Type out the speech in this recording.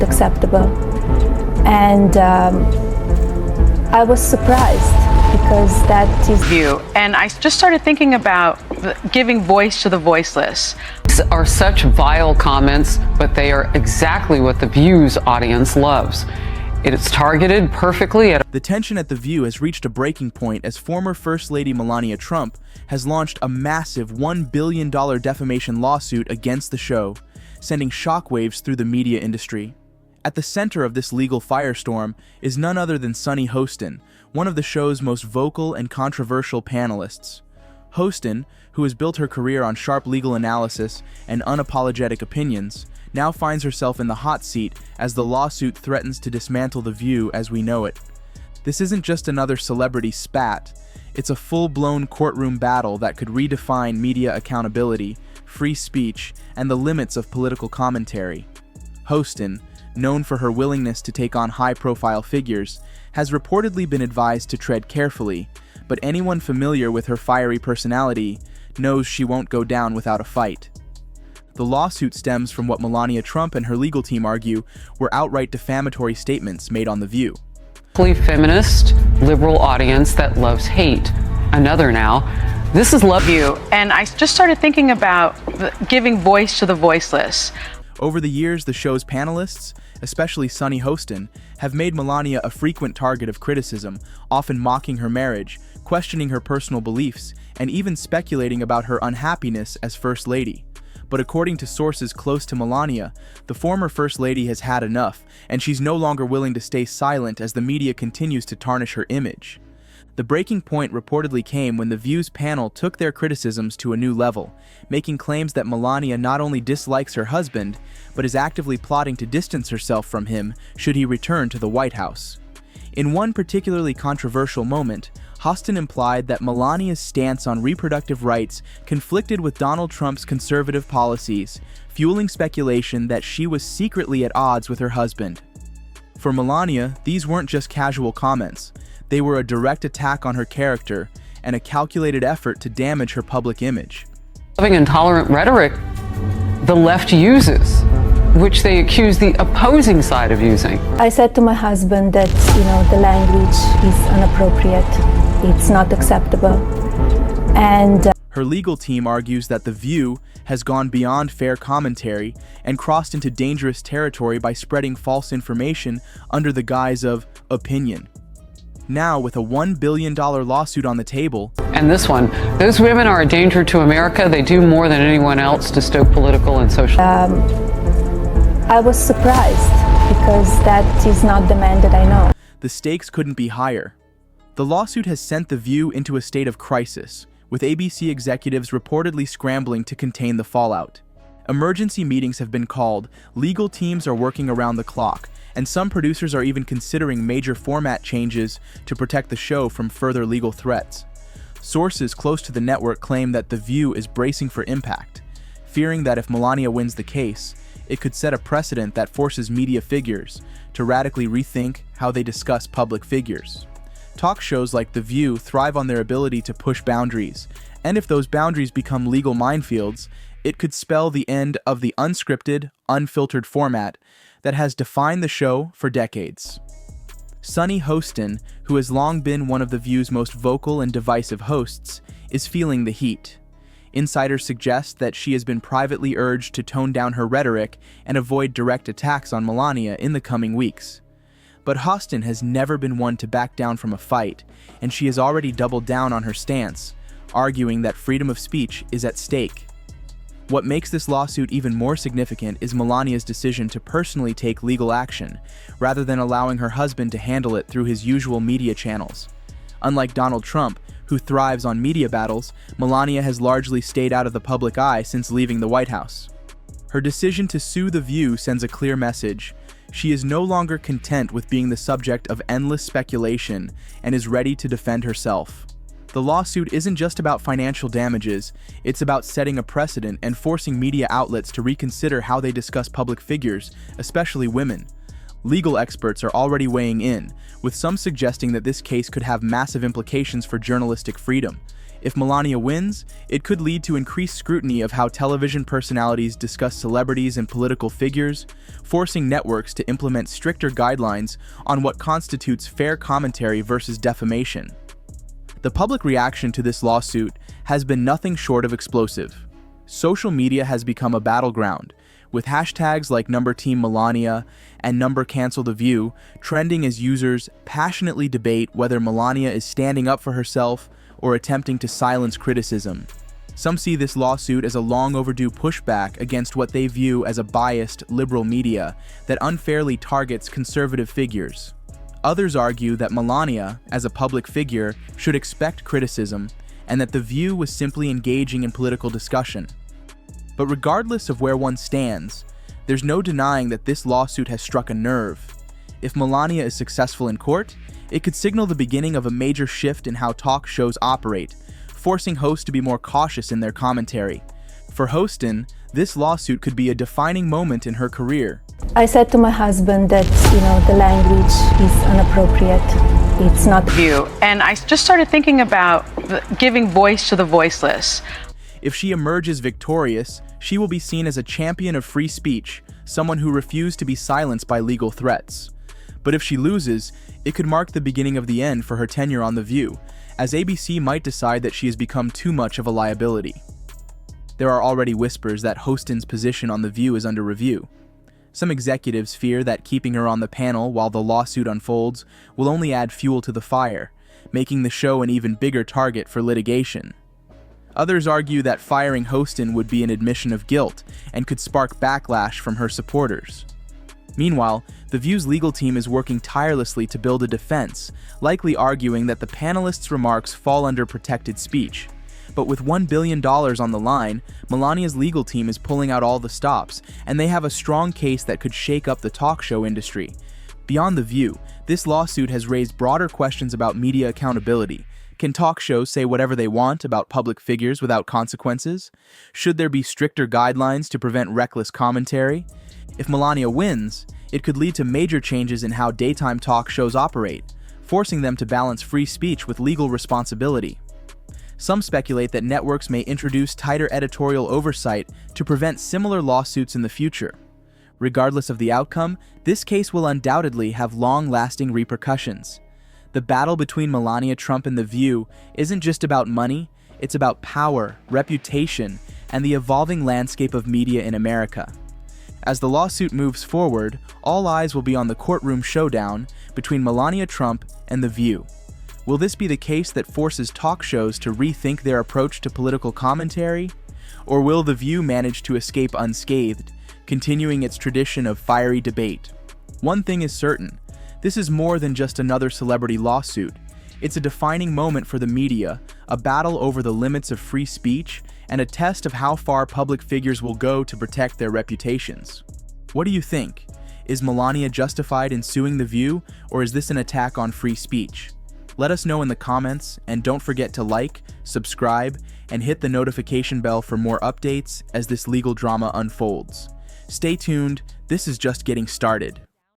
acceptable. And I was surprised because that is view. And I just started thinking about giving voice to the voiceless. These are such vile comments, but they are exactly what The View's audience loves. It is targeted perfectly at... The tension at The View has reached a breaking point as former First Lady Melania Trump has launched a massive $1 billion defamation lawsuit against the show, sending shockwaves through the media industry. At the center of this legal firestorm is none other than Sunny Hostin, one of the show's most vocal and controversial panelists. Hostin, who has built her career on sharp legal analysis and unapologetic opinions, now finds herself in the hot seat as the lawsuit threatens to dismantle The View as we know it. This isn't just another celebrity spat, it's a full-blown courtroom battle that could redefine media accountability, free speech, and the limits of political commentary. Hostin, known for her willingness to take on high-profile figures, has reportedly been advised to tread carefully, but anyone familiar with her fiery personality knows she won't go down without a fight. The lawsuit stems from what Melania Trump and her legal team argue were outright defamatory statements made on The View. Feminist, liberal audience that loves hate. Another now. This is Love You. And I just started thinking about giving voice to the voiceless. Over the years, the show's panelists, especially Sunny Hostin, have made Melania a frequent target of criticism, often mocking her marriage, questioning her personal beliefs, and even speculating about her unhappiness as First Lady. But according to sources close to Melania, the former First Lady has had enough, and she's no longer willing to stay silent as the media continues to tarnish her image. The breaking point reportedly came when The View's panel took their criticisms to a new level, making claims that Melania not only dislikes her husband, but is actively plotting to distance herself from him should he return to the White House. In one particularly controversial moment, Hostin implied that Melania's stance on reproductive rights conflicted with Donald Trump's conservative policies, fueling speculation that she was secretly at odds with her husband. For Melania, these weren't just casual comments. They were a direct attack on her character and a calculated effort to damage her public image. Intolerant rhetoric the left uses, which they accuse the opposing side of using. I said to my husband that, the language is inappropriate. It's not acceptable. And her legal team argues that The View has gone beyond fair commentary and crossed into dangerous territory by spreading false information under the guise of opinion. Now, with a $1 billion lawsuit on the table, and this one, those women are a danger to America. They do more than anyone else to stoke political and social. I was surprised because that is not the man that I know. The stakes couldn't be higher. The lawsuit has sent The View into a state of crisis, with ABC executives reportedly scrambling to contain the fallout. Emergency meetings have been called, legal teams are working around the clock, and some producers are even considering major format changes to protect the show from further legal threats. Sources close to the network claim that The View is bracing for impact, fearing that if Melania wins the case, it could set a precedent that forces media figures to radically rethink how they discuss public figures. Talk shows like The View thrive on their ability to push boundaries, and if those boundaries become legal minefields, it could spell the end of the unscripted, unfiltered format that has defined the show for decades. Sunny Hostin, who has long been one of The View's most vocal and divisive hosts, is feeling the heat. Insiders suggest that she has been privately urged to tone down her rhetoric and avoid direct attacks on Melania in the coming weeks. But Hostin has never been one to back down from a fight, and she has already doubled down on her stance, arguing that freedom of speech is at stake. What makes this lawsuit even more significant is Melania's decision to personally take legal action, rather than allowing her husband to handle it through his usual media channels. Unlike Donald Trump, who thrives on media battles, Melania has largely stayed out of the public eye since leaving the White House. Her decision to sue The View sends a clear message. She is no longer content with being the subject of endless speculation and is ready to defend herself. The lawsuit isn't just about financial damages, it's about setting a precedent and forcing media outlets to reconsider how they discuss public figures, especially women. Legal experts are already weighing in, with some suggesting that this case could have massive implications for journalistic freedom. If Melania wins, it could lead to increased scrutiny of how television personalities discuss celebrities and political figures, forcing networks to implement stricter guidelines on what constitutes fair commentary versus defamation. The public reaction to this lawsuit has been nothing short of explosive. Social media has become a battleground, with hashtags like #TeamMelania and #CancelTheView trending as users passionately debate whether Melania is standing up for herself or attempting to silence criticism. Some see this lawsuit as a long overdue pushback against what they view as a biased liberal media that unfairly targets conservative figures. Others argue that Melania, as a public figure, should expect criticism and that The View was simply engaging in political discussion. But regardless of where one stands, there's no denying that this lawsuit has struck a nerve. If Melania is successful in court, it could signal the beginning of a major shift in how talk shows operate, forcing hosts to be more cautious in their commentary. For Hostin, this lawsuit could be a defining moment in her career. I said to my husband that, the language is inappropriate. It's not View. And I just started thinking about giving voice to the voiceless. If she emerges victorious, she will be seen as a champion of free speech, someone who refused to be silenced by legal threats. But if she loses, it could mark the beginning of the end for her tenure on The View, as ABC might decide that she has become too much of a liability. There are already whispers that Hostin's position on The View is under review. Some executives fear that keeping her on the panel while the lawsuit unfolds will only add fuel to the fire, making the show an even bigger target for litigation. Others argue that firing Hostin would be an admission of guilt and could spark backlash from her supporters. Meanwhile, The View's legal team is working tirelessly to build a defense, likely arguing that the panelists' remarks fall under protected speech. But with $1 billion on the line, Melania's legal team is pulling out all the stops, and they have a strong case that could shake up the talk show industry. Beyond The View, this lawsuit has raised broader questions about media accountability. Can talk shows say whatever they want about public figures without consequences? Should there be stricter guidelines to prevent reckless commentary? If Melania wins, it could lead to major changes in how daytime talk shows operate, forcing them to balance free speech with legal responsibility. Some speculate that networks may introduce tighter editorial oversight to prevent similar lawsuits in the future. Regardless of the outcome, this case will undoubtedly have long-lasting repercussions. The battle between Melania Trump and The View isn't just about money, it's about power, reputation, and the evolving landscape of media in America. As the lawsuit moves forward, all eyes will be on the courtroom showdown between Melania Trump and The View. Will this be the case that forces talk shows to rethink their approach to political commentary? Or will The View manage to escape unscathed, continuing its tradition of fiery debate? One thing is certain. This is more than just another celebrity lawsuit. It's a defining moment for the media, a battle over the limits of free speech, and a test of how far public figures will go to protect their reputations. What do you think? Is Melania justified in suing The View, or is this an attack on free speech? Let us know in the comments, and don't forget to like, subscribe, and hit the notification bell for more updates as this legal drama unfolds. Stay tuned, this is just getting started.